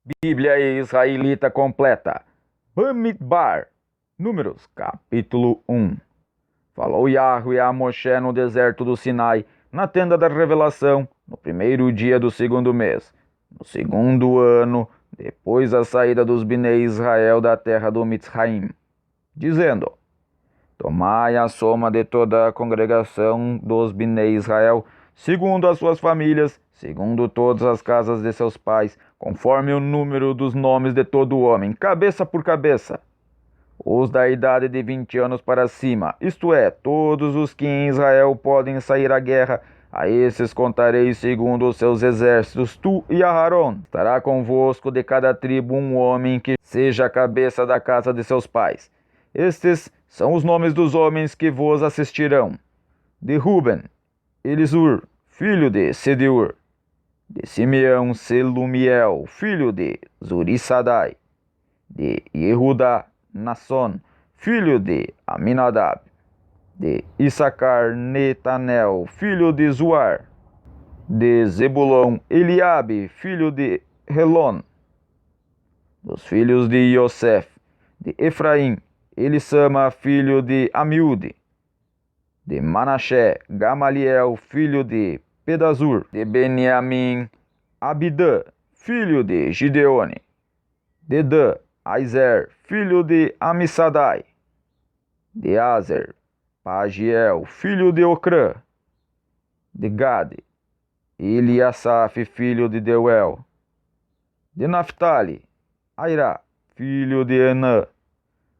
Bíblia Israelita completa. Bamidbar. Números, capítulo 1. Falou Yahweh a Moshe no deserto do Sinai, na tenda da revelação, no primeiro dia do segundo mês, no segundo ano, depois da saída dos Bnei Israel da terra do Mitzraim, dizendo: Tomai a soma de toda a congregação dos Bnei Israel, segundo as suas famílias, segundo todas as casas de seus pais, conforme o número dos nomes de todo homem, cabeça por cabeça. Os da idade de 20 anos para cima, isto é, todos os que em Israel podem sair à guerra, a esses contarei segundo os seus exércitos, tu e Aharon. Estará convosco de cada tribo um homem que seja a cabeça da casa de seus pais. Estes são os nomes dos homens que vos assistirão: de Ruben, Elisur, filho de Sedeur; de Simeão, Selumiel, filho de Zurissadai; de Yehudá, Nasson, filho de Aminadab; de Issacar, Netanel, filho de Zuar; de Zebulon, Eliabe, filho de Helon; dos filhos de Iosef; de Efraim, Elissama, filho de Amiúde; de Manassé, Gamaliel, filho de Pedazur; de Beniamim, Abidã, filho de Gideone; de Dan, Aizer, filho de Amissadai; de Azer, Pagiel, filho de Ocrã; de Gade, Eliasaf, filho de Deuel; de Naphtali, Airá, filho de Enã.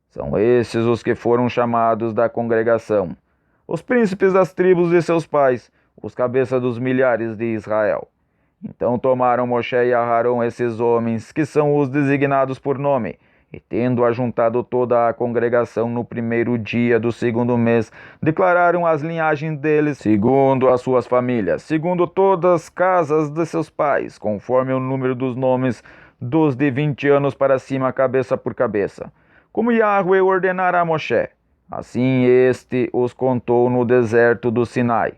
São esses os que foram chamados da congregação, os príncipes das tribos de seus pais, os cabeças dos milhares de Israel. Então tomaram Moshe e Aharon esses homens, que são os designados por nome, e tendo ajuntado toda a congregação no primeiro dia do segundo mês, declararam as linhagens deles, segundo as suas famílias, segundo todas as casas de seus pais, conforme o número dos nomes dos de 20 anos para cima, cabeça por cabeça, como Yahweh ordenara a Moshe. Assim este os contou no deserto do Sinai.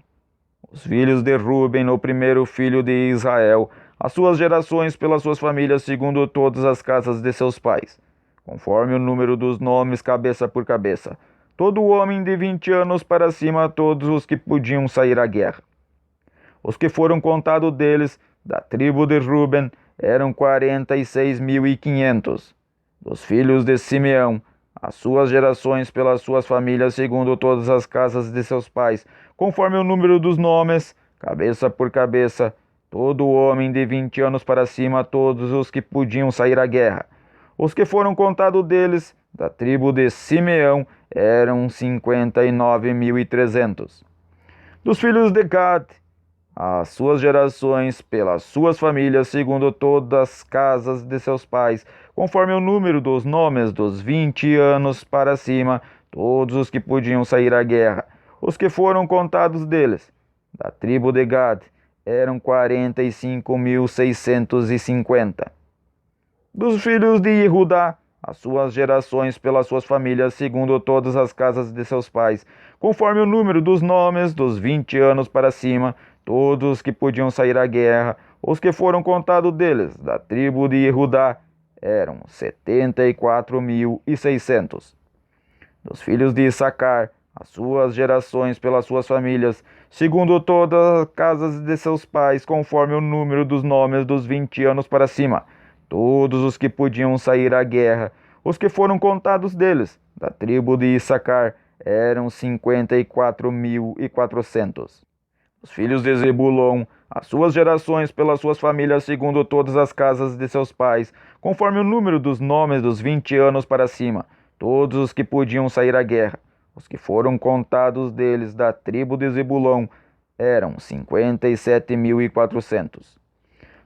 Os filhos de Ruben, o primeiro filho de Israel, as suas gerações pelas suas famílias, segundo todas as casas de seus pais, conforme o número dos nomes, cabeça por cabeça, todo homem de 20 anos para cima, todos os que podiam sair à guerra. Os que foram contados deles, da tribo de Ruben, eram 46.500. Dos filhos de Simeão, as suas gerações pelas suas famílias, segundo todas as casas de seus pais, conforme o número dos nomes, cabeça por cabeça, todo homem de 20 anos para cima, todos os que podiam sair à guerra. Os que foram contados deles, da tribo de Simeão, eram 59.300. Dos filhos de Gad, as suas gerações pelas suas famílias, segundo todas as casas de seus pais, conforme o número dos nomes dos 20 anos para cima, todos os que podiam sair à guerra. Os que foram contados deles, da tribo de Gad, eram 45.650. Dos filhos de Yehudá, as suas gerações pelas suas famílias, segundo todas as casas de seus pais, conforme o número dos nomes dos 20 anos para cima, todos que podiam sair à guerra, os que foram contados deles, da tribo de Yehudá, eram 74.600. Dos filhos de Issacar, as suas gerações pelas suas famílias, segundo todas as casas de seus pais, conforme o número dos nomes dos 20 anos para cima, todos os que podiam sair à guerra, os que foram contados deles, da tribo de Issacar, eram 54.400. Os filhos de Zebulon, as suas gerações pelas suas famílias, segundo todas as casas de seus pais, conforme o número dos nomes dos 20 anos para cima, todos os que podiam sair à guerra, os que foram contados deles, da tribo de Zebulon, eram 57.400.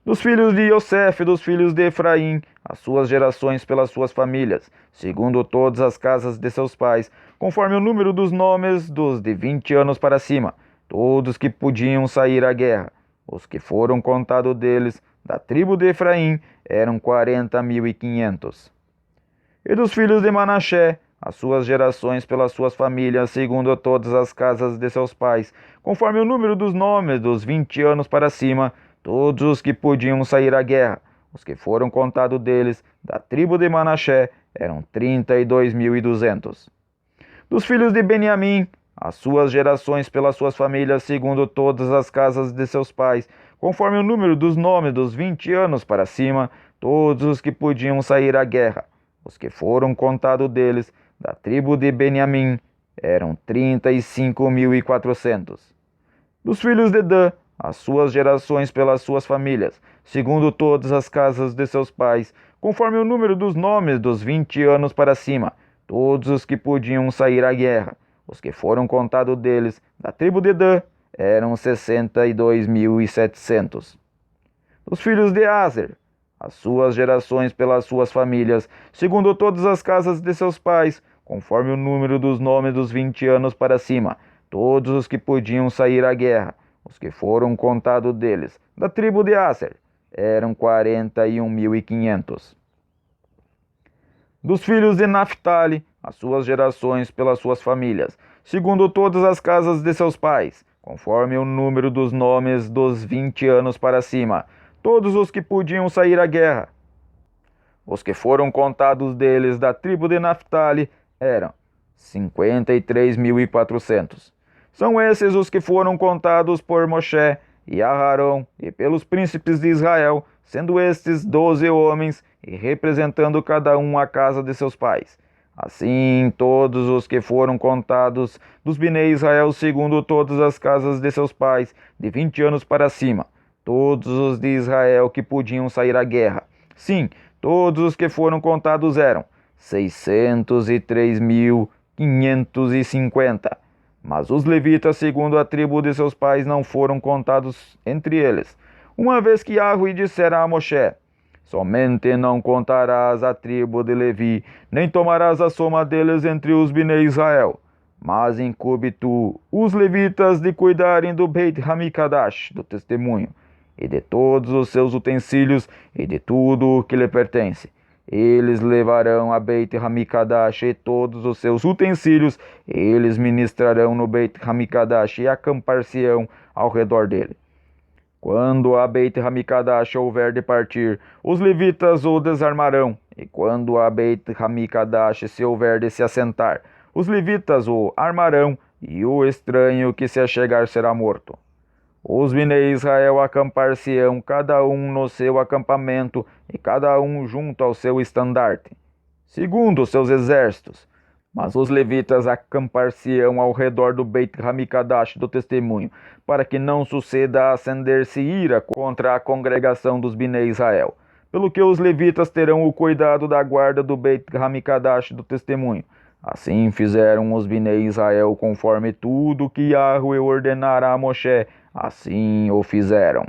Dos filhos de Iosef, dos filhos de Efraim, as suas gerações pelas suas famílias, segundo todas as casas de seus pais, conforme o número dos nomes dos de 20 anos para cima, todos que podiam sair à guerra. Os que foram contados deles, da tribo de Efraim, eram 40.500. E dos filhos de Manassé, as suas gerações pelas suas famílias, segundo todas as casas de seus pais, conforme o número dos nomes dos 20 anos para cima, todos os que podiam sair à guerra. Os que foram contados deles, da tribo de Manassés, eram 32.200. Dos filhos de Beniamim, as suas gerações pelas suas famílias, segundo todas as casas de seus pais, conforme o número dos nomes dos 20 anos para cima, todos os que podiam sair à guerra. Os que foram contados deles, da tribo de Beniamim, eram 35.400. Dos filhos de Dan, as suas gerações pelas suas famílias, segundo todas as casas de seus pais, conforme o número dos nomes dos 20 anos para cima, todos os que podiam sair à guerra. Os que foram contados deles, da tribo de Dan, eram 62.700. Dos filhos de Aser, as suas gerações pelas suas famílias, segundo todas as casas de seus pais, conforme o número dos nomes dos 20 anos para cima, todos os que podiam sair à guerra. Os que foram contados deles, da tribo de Aser, eram 41.500. Dos filhos de Naphtali, as suas gerações pelas suas famílias, segundo todas as casas de seus pais, conforme o número dos nomes dos 20 anos para cima, todos os que podiam sair à guerra. Os que foram contados deles, da tribo de Naphtali, eram 53.400. São esses os que foram contados por Moshe e Aarão e pelos príncipes de Israel, sendo estes 12 homens, e representando cada um a casa de seus pais. Assim, todos os que foram contados dos Bnei Israel, segundo todas as casas de seus pais, de 20 anos para cima, todos os de Israel que podiam sair à guerra. Sim, todos os que foram contados eram 603.550. Mas os levitas, segundo a tribo de seus pais, não foram contados entre eles. Uma vez que Yahweh dissera a Moshe: somente não contarás a tribo de Levi, nem tomarás a soma deles entre os Bnei Israel. Mas incube tu os levitas de cuidarem do Beit Hamikdash, do testemunho, e de todos os seus utensílios, e de tudo o que lhe pertence. Eles levarão a Beit Hamikdash e todos os seus utensílios, e eles ministrarão no Beit Hamikdash e acampar-se-ão ao redor dele. Quando a Beit Hamikdash houver de partir, os levitas o desarmarão, e quando a Beit Hamikdash se houver de se assentar, os levitas o armarão, e o estranho que se achegar será morto. Os Bnei Israel acampar-se-ão, cada um no seu acampamento, e cada um junto ao seu estandarte, segundo os seus exércitos. Mas os levitas acampar-se-ão ao redor do Beit Hamikdash do testemunho, para que não suceda a acender-se ira contra a congregação dos Bnei Israel. Pelo que os levitas terão o cuidado da guarda do Beit Hamikdash do testemunho. Assim fizeram os Bnei Israel conforme tudo que Yahweh ordenara a Moshe, assim o fizeram.